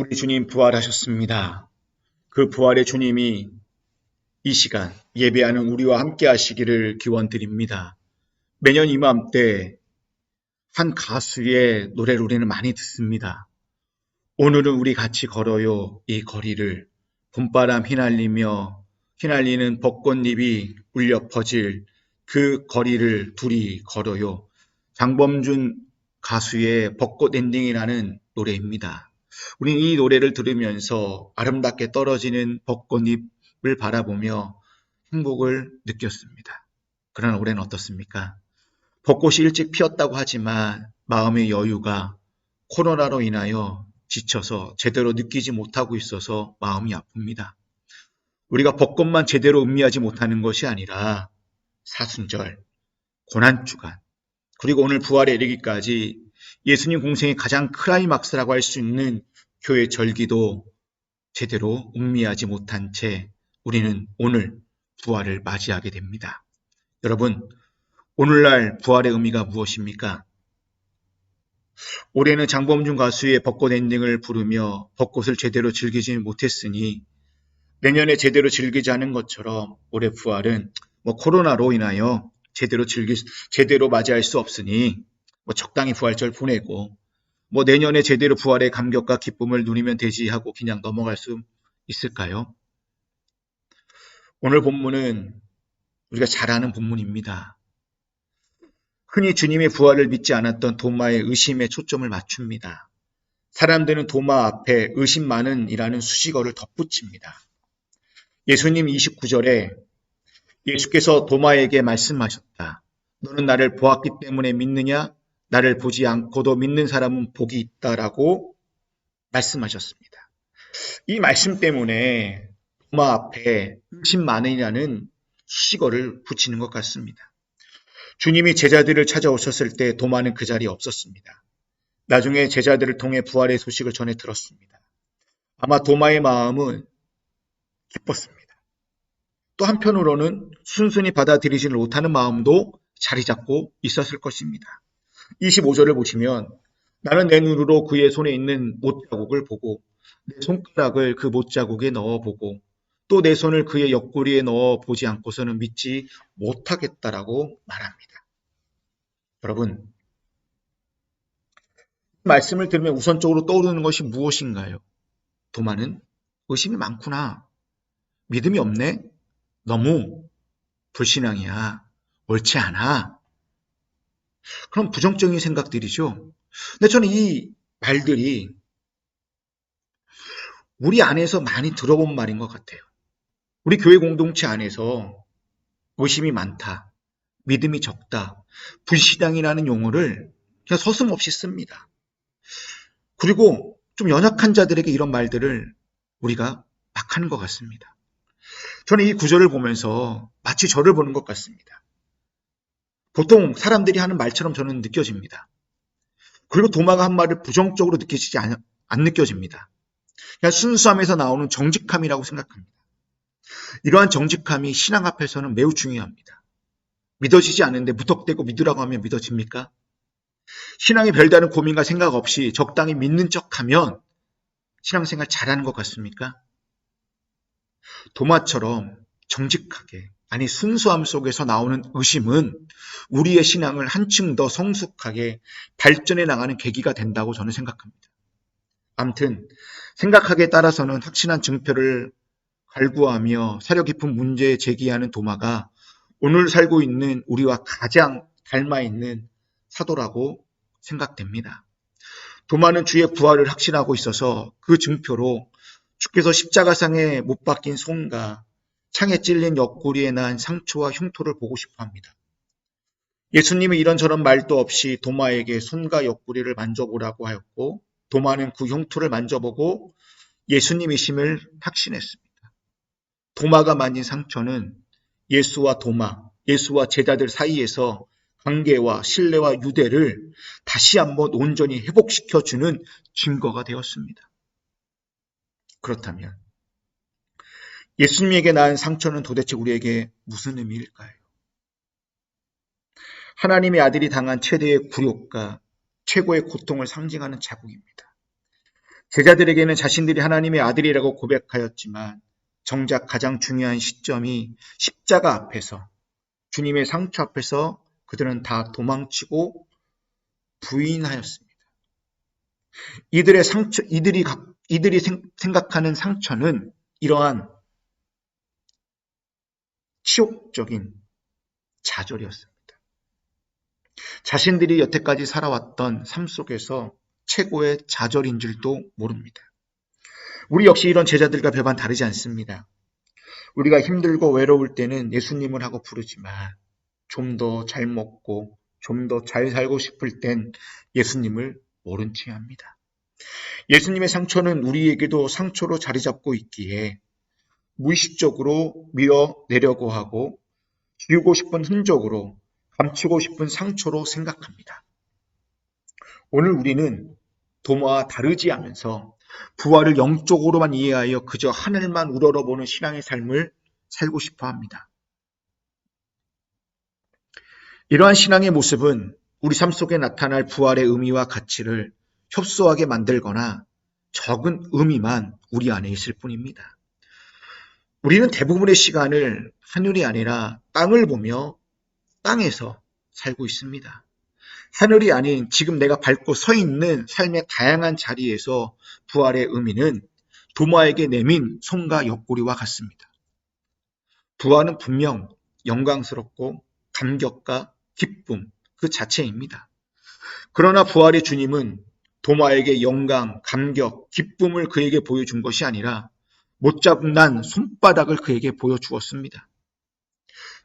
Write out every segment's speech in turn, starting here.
우리 주님 부활하셨습니다. 그 부활의 주님이 이 시간 예배하는 우리와 함께 하시기를 기원드립니다. 매년 이맘때 한 가수의 노래를 우리는 많이 듣습니다. 오늘은 우리 같이 걸어요. 이 거리를 봄바람 휘날리며 휘날리는 벚꽃잎이 울려 퍼질 그 거리를 둘이 걸어요. 장범준 가수의 벚꽃 엔딩이라는 노래입니다. 우리는 이 노래를 들으면서 아름답게 떨어지는 벚꽃잎을 바라보며 행복을 느꼈습니다. 그러나 올해는 어떻습니까? 벚꽃이 일찍 피었다고 하지만 마음의 여유가 코로나로 인하여 지쳐서 제대로 느끼지 못하고 있어서 마음이 아픕니다. 우리가 벚꽃만 제대로 음미하지 못하는 것이 아니라 사순절, 고난주간, 그리고 오늘 부활에 이르기까지 예수님 공생의 가장 클라이막스라고 할 수 있는 교회 절기도 제대로 음미하지 못한 채 우리는 오늘 부활을 맞이하게 됩니다. 여러분, 오늘날 부활의 의미가 무엇입니까? 올해는 장범준 가수의 벚꽃 엔딩을 부르며 벚꽃을 제대로 즐기지 못했으니 내년에 제대로 즐기지 않은 것처럼 올해 부활은 코로나로 인하여 제대로 맞이할 수 없으니 적당히 부활절 보내고 내년에 제대로 부활의 감격과 기쁨을 누리면 되지 하고 그냥 넘어갈 수 있을까요? 오늘 본문은 우리가 잘 아는 본문입니다. 흔히 주님의 부활을 믿지 않았던 도마의 의심에 초점을 맞춥니다. 사람들은 도마 앞에 의심 많은이라는 수식어를 덧붙입니다. 예수님 29절에 예수께서 도마에게 말씀하셨다. 너는 나를 보았기 때문에 믿느냐? 나를 보지 않고도 믿는 사람은 복이 있다라고 말씀하셨습니다. 이 말씀 때문에 도마 앞에 의심 많으냐는 수식어를 붙이는 것 같습니다. 주님이 제자들을 찾아오셨을 때 도마는 그 자리에 없었습니다. 나중에 제자들을 통해 부활의 소식을 전해 들었습니다. 아마 도마의 마음은 기뻤습니다. 또 한편으로는 순순히 받아들이지를 못하는 마음도 자리 잡고 있었을 것입니다. 25절을 보시면 나는 내 눈으로 그의 손에 있는 못자국을 보고 내 손가락을 그 못자국에 넣어보고 또 내 손을 그의 옆구리에 넣어보지 않고서는 믿지 못하겠다라고 말합니다. 여러분, 말씀을 들으면 우선적으로 떠오르는 것이 무엇인가요? 도마는 의심이 많구나. 믿음이 없네? 너무 불신앙이야. 옳지 않아. 그럼 부정적인 생각들이죠. 근데 저는 이 말들이 우리 안에서 많이 들어본 말인 것 같아요. 우리 교회 공동체 안에서 의심이 많다, 믿음이 적다, 불신앙이라는 용어를 그냥 서슴없이 씁니다. 그리고 좀 연약한 자들에게 이런 말들을 우리가 막 하는 것 같습니다. 저는 이 구절을 보면서 마치 저를 보는 것 같습니다. 보통 사람들이 하는 말처럼 저는 느껴집니다. 그리고 도마가 한 말을 부정적으로 안 느껴집니다. 그냥 순수함에서 나오는 정직함이라고 생각합니다. 이러한 정직함이 신앙 앞에서는 매우 중요합니다. 믿어지지 않는데 무턱대고 믿으라고 하면 믿어집니까? 신앙에 별다른 고민과 생각 없이 적당히 믿는 척하면 신앙생활 잘하는 것 같습니까? 도마처럼 정직하게, 아니 순수함 속에서 나오는 의심은 우리의 신앙을 한층 더 성숙하게 발전해 나가는 계기가 된다고 저는 생각합니다. 아무튼 생각하기에 따라서는 확신한 증표를 갈구하며 사려 깊은 문제 제기하는 도마가 오늘 살고 있는 우리와 가장 닮아 있는 사도라고 생각됩니다. 도마는 주의 부활을 확신하고 있어서 그 증표로 주께서 십자가상에 못 박힌 손과 창에 찔린 옆구리에 난 상처와 흉터를 보고 싶어 합니다. 예수님이 이런저런 말도 없이 도마에게 손과 옆구리를 만져보라고 하였고 도마는 그 흉터를 만져보고 예수님이심을 확신했습니다. 도마가 만진 상처는 예수와 도마, 예수와 제자들 사이에서 관계와 신뢰와 유대를 다시 한번 온전히 회복시켜주는 증거가 되었습니다. 그렇다면 예수님에게 낳은 상처는 도대체 우리에게 무슨 의미일까요? 하나님의 아들이 당한 최대의 굴욕과 최고의 고통을 상징하는 자국입니다. 제자들에게는 자신들이 하나님의 아들이라고 고백하였지만 정작 가장 중요한 시점이 십자가 앞에서, 주님의 상처 앞에서 그들은 다 도망치고 부인하였습니다. 이들의 상처, 이들이 생각하는 상처는 이러한 치욕적인 좌절이었습니다. 자신들이 여태까지 살아왔던 삶 속에서 최고의 좌절인 줄도 모릅니다. 우리 역시 이런 제자들과 별반 다르지 않습니다. 우리가 힘들고 외로울 때는 예수님을 하고 부르지만 좀 더 잘 먹고 좀 더 잘 살고 싶을 땐 예수님을 모른 체 합니다. 예수님의 상처는 우리에게도 상처로 자리 잡고 있기에 무의식적으로 밀어내려고 하고 지우고 싶은 흔적으로, 감추고 싶은 상처로 생각합니다. 오늘 우리는 도마와 다르지 않으면서 부활을 영적으로만 이해하여 그저 하늘만 우러러보는 신앙의 삶을 살고 싶어 합니다. 이러한 신앙의 모습은 우리 삶 속에 나타날 부활의 의미와 가치를 협소하게 만들거나 적은 의미만 우리 안에 있을 뿐입니다. 우리는 대부분의 시간을 하늘이 아니라 땅을 보며 땅에서 살고 있습니다. 하늘이 아닌 지금 내가 밟고 서 있는 삶의 다양한 자리에서 부활의 의미는 도마에게 내민 손과 옆구리와 같습니다. 부활은 분명 영광스럽고 감격과 기쁨 그 자체입니다. 그러나 부활의 주님은 도마에게 영광, 감격, 기쁨을 그에게 보여준 것이 아니라 못자국난 손바닥을 그에게 보여주었습니다.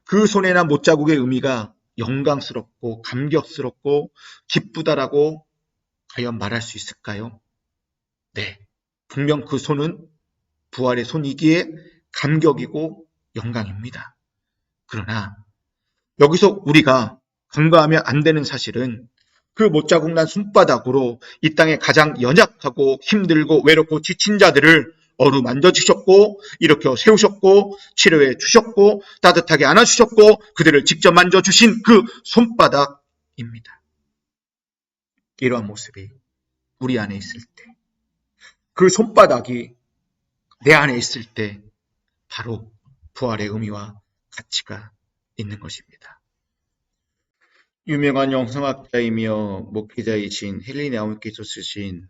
그 손에 난 못자국의 의미가 영광스럽고 감격스럽고 기쁘다라고 과연 말할 수 있을까요? 네, 분명 그 손은 부활의 손이기에 감격이고 영광입니다. 그러나 여기서 우리가 간과하면 안 되는 사실은 그 못자국 난 손바닥으로 이 땅에 가장 연약하고 힘들고 외롭고 지친 자들을 어루만져 주셨고 일으켜 세우셨고 치료해 주셨고 따뜻하게 안아주셨고 그들을 직접 만져주신 그 손바닥입니다. 이러한 모습이 우리 안에 있을 때, 그 손바닥이 내 안에 있을 때 바로 부활의 의미와 가치가 있는 것입니다. 유명한 영성학자이며 목회자이신 헨리 나우민께서 쓰신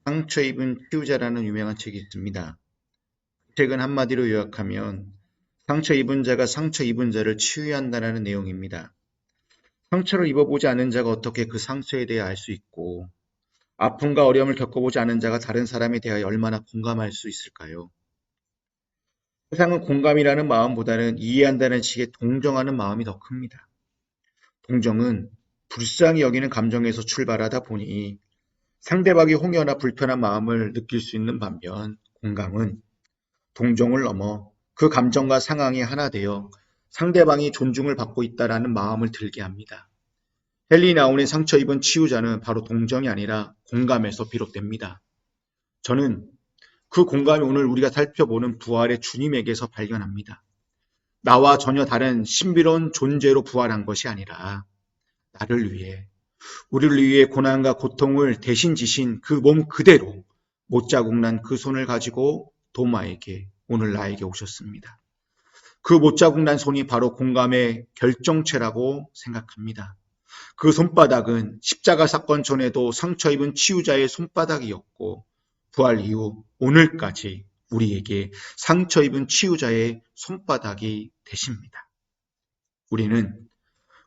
상처 입은 치유자라는 유명한 책이 있습니다. 책은 한마디로 요약하면 상처 입은 자가 상처 입은 자를 치유해야 한다는 내용입니다. 상처를 입어보지 않은 자가 어떻게 그 상처에 대해 알 수 있고 아픔과 어려움을 겪어보지 않은 자가 다른 사람에 대하여 얼마나 공감할 수 있을까요? 세상은 공감이라는 마음보다는 이해한다는 식의 동정하는 마음이 더 큽니다. 동정은 불쌍히 여기는 감정에서 출발하다 보니 상대방의 홍여나 불편한 마음을 느낄 수 있는 반면 공감은 동정을 넘어 그 감정과 상황이 하나 되어 상대방이 존중을 받고 있다는 마음을 들게 합니다. 헨리 나운의 상처 입은 치유자는 바로 동정이 아니라 공감에서 비롯됩니다. 저는 그 공감이 오늘 우리가 살펴보는 부활의 주님에게서 발견합니다. 나와 전혀 다른 신비로운 존재로 부활한 것이 아니라 나를 위해, 우리를 위해 고난과 고통을 대신 지신 그 몸 그대로 못자국 난 그 손을 가지고 도마에게, 오늘 나에게 오셨습니다. 그 못자국 난 손이 바로 공감의 결정체라고 생각합니다. 그 손바닥은 십자가 사건 전에도 상처 입은 치유자의 손바닥이었고 부활 이후 오늘까지 우리에게 상처 입은 치유자의 손바닥이 되십니다. 우리는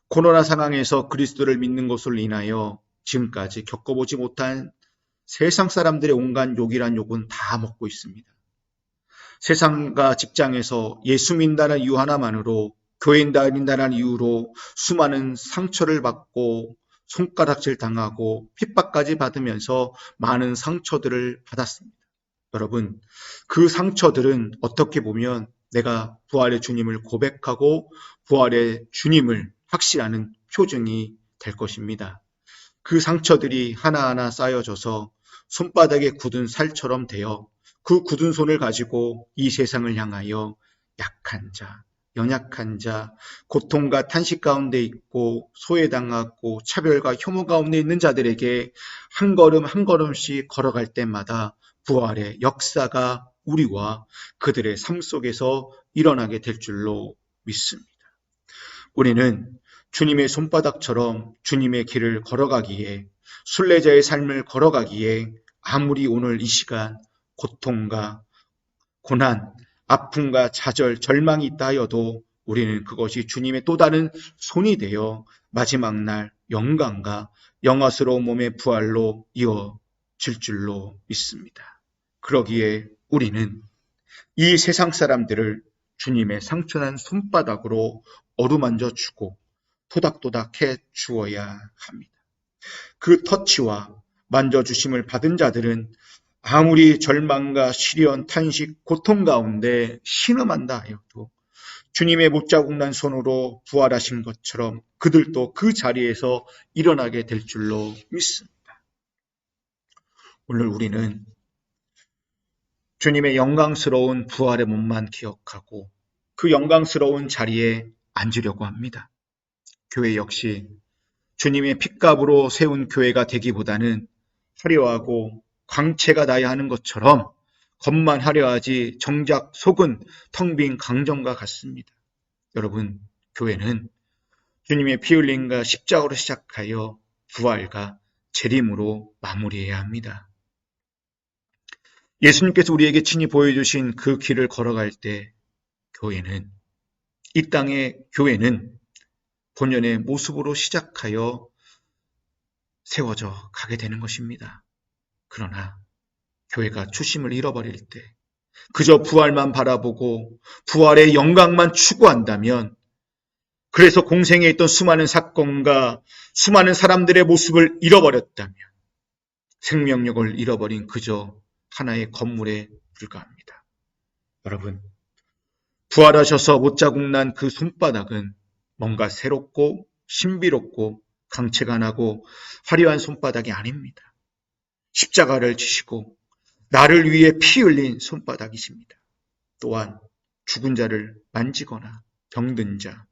코로나 상황에서 그리스도를 믿는 것을 인하여 지금까지 겪어보지 못한 세상 사람들의 온갖 욕이란 욕은 다 먹고 있습니다. 세상과 직장에서 예수 믿는다는 이유 하나만으로, 교회 다닌다는 이유로 수많은 상처를 받고 손가락질 당하고 핍박까지 받으면서 많은 상처들을 받았습니다. 여러분, 그 상처들은 어떻게 보면 내가 부활의 주님을 고백하고 부활의 주님을 확신하는 표징이 될 것입니다. 그 상처들이 하나하나 쌓여져서 손바닥에 굳은 살처럼 되어 그 굳은 손을 가지고 이 세상을 향하여 약한 자, 연약한 자, 고통과 탄식 가운데 있고 소외당하고 차별과 혐오 가운데 있는 자들에게 한 걸음 한 걸음씩 걸어갈 때마다 부활의 역사가 우리와 그들의 삶 속에서 일어나게 될 줄로 믿습니다. 우리는 주님의 손바닥처럼 주님의 길을 걸어가기에, 순례자의 삶을 걸어가기에 아무리 오늘 이 시간 고통과 고난, 아픔과 좌절, 절망이 있다 하여도 우리는 그것이 주님의 또 다른 손이 되어 마지막 날 영광과 영화스러운 몸의 부활로 이어질 줄로 믿습니다. 그러기에 우리는 이 세상 사람들을 주님의 상처난 손바닥으로 어루만져 주고 토닥토닥 해 주어야 합니다. 그 터치와 만져주심을 받은 자들은 아무리 절망과 시련, 탄식, 고통 가운데 신음한다 하여도 주님의 못자국 난 손으로 부활하신 것처럼 그들도 그 자리에서 일어나게 될 줄로 믿습니다. 오늘 우리는 주님의 영광스러운 부활의 몸만 기억하고 그 영광스러운 자리에 앉으려고 합니다. 교회 역시 주님의 핏값으로 세운 교회가 되기보다는 화려하고 광채가 나야 하는 것처럼 겉만 화려하지 정작 속은 텅 빈 강정과 같습니다. 여러분, 교회는 주님의 피 흘림과 십자가로 시작하여 부활과 재림으로 마무리해야 합니다. 예수님께서 우리에게 친히 보여주신 그 길을 걸어갈 때 교회는, 이 땅의 교회는 본연의 모습으로 시작하여 세워져 가게 되는 것입니다. 그러나 교회가 초심을 잃어버릴 때 그저 부활만 바라보고 부활의 영광만 추구한다면, 그래서 공생에 있던 수많은 사건과 수많은 사람들의 모습을 잃어버렸다면 생명력을 잃어버린 그저 하나의 건물에 불과합니다. 여러분, 부활하셔서 못자국 난 그 손바닥은 뭔가 새롭고 신비롭고 강체가 나고 화려한 손바닥이 아닙니다. 십자가를 지시고 나를 위해 피 흘린 손바닥이십니다. 또한 죽은 자를 만지거나 병든 자,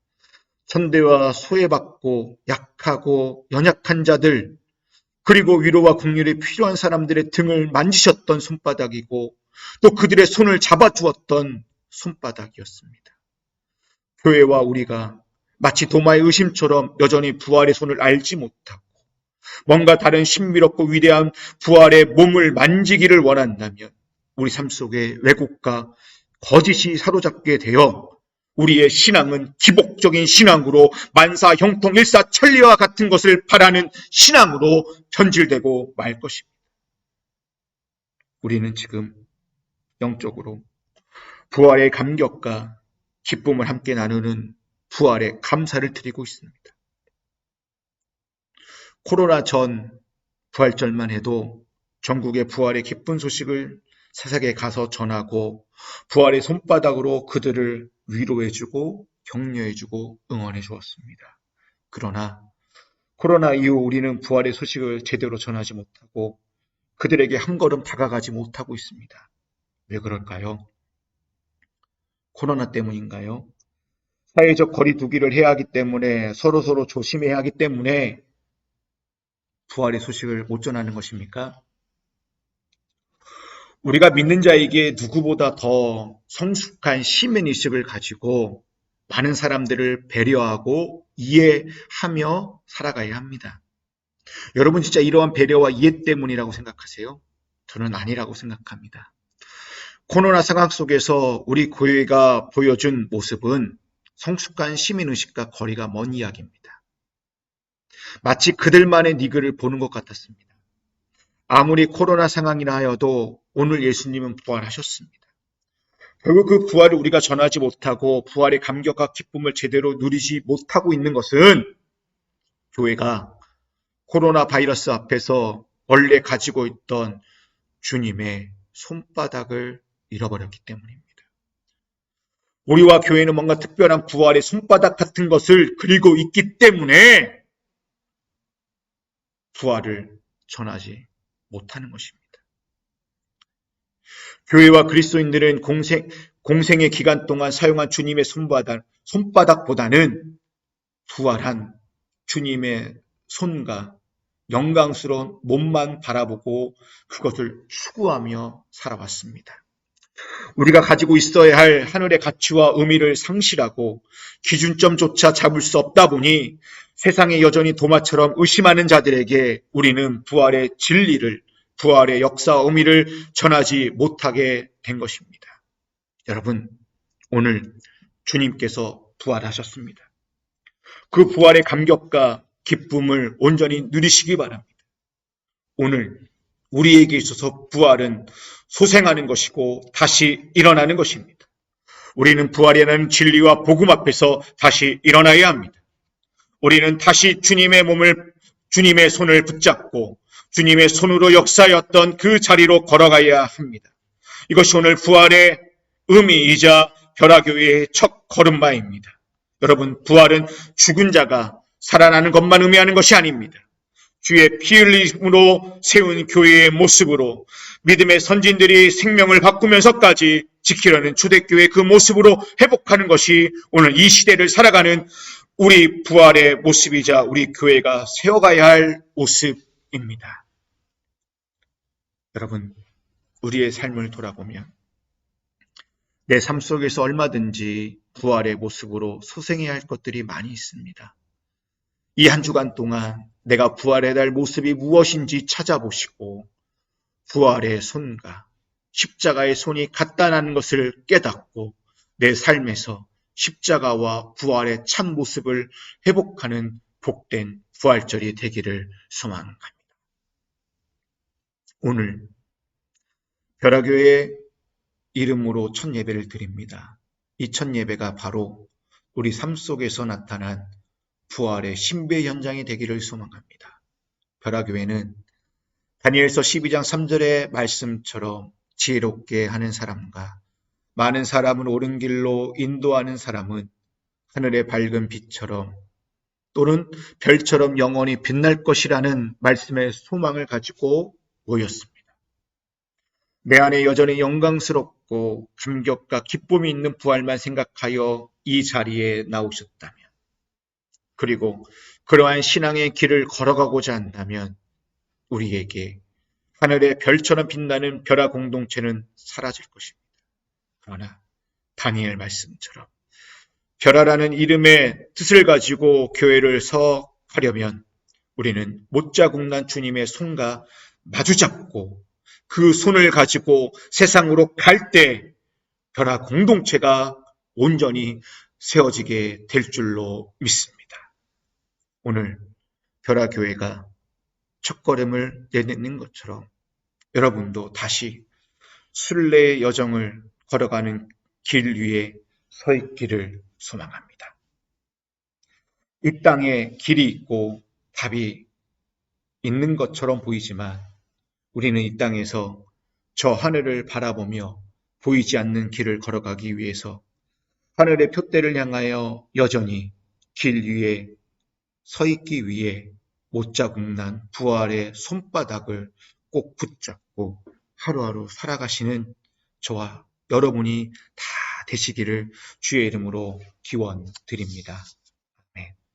천대와 소외받고 약하고 연약한 자들, 그리고 위로와 긍휼이 필요한 사람들의 등을 만지셨던 손바닥이고 또 그들의 손을 잡아주었던 손바닥이었습니다. 교회와 우리가 마치 도마의 의심처럼 여전히 부활의 손을 알지 못하고 뭔가 다른 신비롭고 위대한 부활의 몸을 만지기를 원한다면 우리 삶 속에 왜곡과 거짓이 사로잡게 되어 우리의 신앙은 기복적인 신앙으로 만사 형통 일사천리와 같은 것을 바라는 신앙으로 변질되고 말 것입니다. 우리는 지금 영적으로 부활의 감격과 기쁨을 함께 나누는 부활의 감사를 드리고 있습니다. 코로나 전 부활절만 해도 전국의 부활의 기쁜 소식을 세상에 가서 전하고 부활의 손바닥으로 그들을 위로해주고 격려해주고 응원해 주었습니다. 그러나 코로나 이후 우리는 부활의 소식을 제대로 전하지 못하고 그들에게 한 걸음 다가가지 못하고 있습니다. 왜 그럴까요? 코로나 때문인가요? 사회적 거리 두기를 해야 하기 때문에 서로 조심해야 하기 때문에 부활의 소식을 못 전하는 것입니까? 우리가 믿는 자에게 누구보다 더 성숙한 시민의식을 가지고 많은 사람들을 배려하고 이해하며 살아가야 합니다. 여러분 진짜 이러한 배려와 이해 때문이라고 생각하세요? 저는 아니라고 생각합니다. 코로나 상황 속에서 우리 교회가 보여준 모습은 성숙한 시민의식과 거리가 먼 이야기입니다. 마치 그들만의 니그를 보는 것 같았습니다. 아무리 코로나 상황이라 하여도 오늘 예수님은 부활하셨습니다. 결국 그 부활을 우리가 전하지 못하고 부활의 감격과 기쁨을 제대로 누리지 못하고 있는 것은 교회가 코로나 바이러스 앞에서 원래 가지고 있던 주님의 손바닥을 잃어버렸기 때문입니다. 우리와 교회는 뭔가 특별한 부활의 손바닥 같은 것을 그리고 있기 때문에 부활을 전하지 못하는 것입니다. 교회와 그리스도인들은 공생의 기간 동안 사용한 주님의 손바닥보다는 부활한 주님의 손과 영광스러운 몸만 바라보고 그것을 추구하며 살아왔습니다. 우리가 가지고 있어야 할 하늘의 가치와 의미를 상실하고 기준점조차 잡을 수 없다 보니 세상에 여전히 도마처럼 의심하는 자들에게 우리는 부활의 진리를, 부활의 역사 의미를 전하지 못하게 된 것입니다. 여러분, 오늘 주님께서 부활하셨습니다. 그 부활의 감격과 기쁨을 온전히 누리시기 바랍니다. 오늘 우리에게 있어서 부활은 소생하는 것이고 다시 일어나는 것입니다. 우리는 부활이라는 진리와 복음 앞에서 다시 일어나야 합니다. 우리는 다시 주님의 손을 붙잡고 주님의 손으로 역사였던 그 자리로 걸어가야 합니다. 이것이 오늘 부활의 의미이자 벼라교회의 첫 걸음마입니다. 여러분, 부활은 죽은 자가 살아나는 것만 의미하는 것이 아닙니다. 주의 피 흘림으로 세운 교회의 모습으로 믿음의 선진들이 생명을 바꾸면서까지 지키려는 초대교회의 그 모습으로 회복하는 것이 오늘 이 시대를 살아가는 우리 부활의 모습이자 우리 교회가 세워가야 할 모습입니다. 여러분, 우리의 삶을 돌아보면 내 삶 속에서 얼마든지 부활의 모습으로 소생해야 할 것들이 많이 있습니다. 이 한 주간 동안 내가 부활해야 할 모습이 무엇인지 찾아보시고 부활의 손과 십자가의 손이 같다 나는 것을 깨닫고 내 삶에서 십자가와 부활의 참 모습을 회복하는 복된 부활절이 되기를 소망합니다. 오늘 벼라교회의 이름으로 첫 예배를 드립니다. 이 첫 예배가 바로 우리 삶 속에서 나타난 부활의 신비의 현장이 되기를 소망합니다. 벼라교회는 다니엘서 12장 3절의 말씀처럼 지혜롭게 하는 사람과 많은 사람을 옳은 길로 인도하는 사람은 하늘의 밝은 빛처럼 또는 별처럼 영원히 빛날 것이라는 말씀의 소망을 가지고 모였습니다. 내 안에 여전히 영광스럽고 감격과 기쁨이 있는 부활만 생각하여 이 자리에 나오셨다면, 그리고 그러한 신앙의 길을 걸어가고자 한다면 우리에게 하늘의 별처럼 빛나는 벼라 공동체는 사라질 것입니다. 그러나 다니엘 말씀처럼 벼라라는 이름의 뜻을 가지고 교회를 서하려면 우리는 못자국난 주님의 손과 마주잡고 그 손을 가지고 세상으로 갈 때 벼라 공동체가 온전히 세워지게 될 줄로 믿습니다. 오늘 벼라 교회가 첫걸음을 내딛는 것처럼 여러분도 다시 순례의 여정을 걸어가는 길 위에 서 있기를 소망합니다. 이 땅에 길이 있고 답이 있는 것처럼 보이지만 우리는 이 땅에서 저 하늘을 바라보며 보이지 않는 길을 걸어가기 위해서 하늘의 표대를 향하여 여전히 길 위에 서 있기 위해 못자국난 부활의 손바닥을 꼭 붙잡고 하루하루 살아가시는 저와 여러분이 다 되시기를 주의 이름으로 기원드립니다.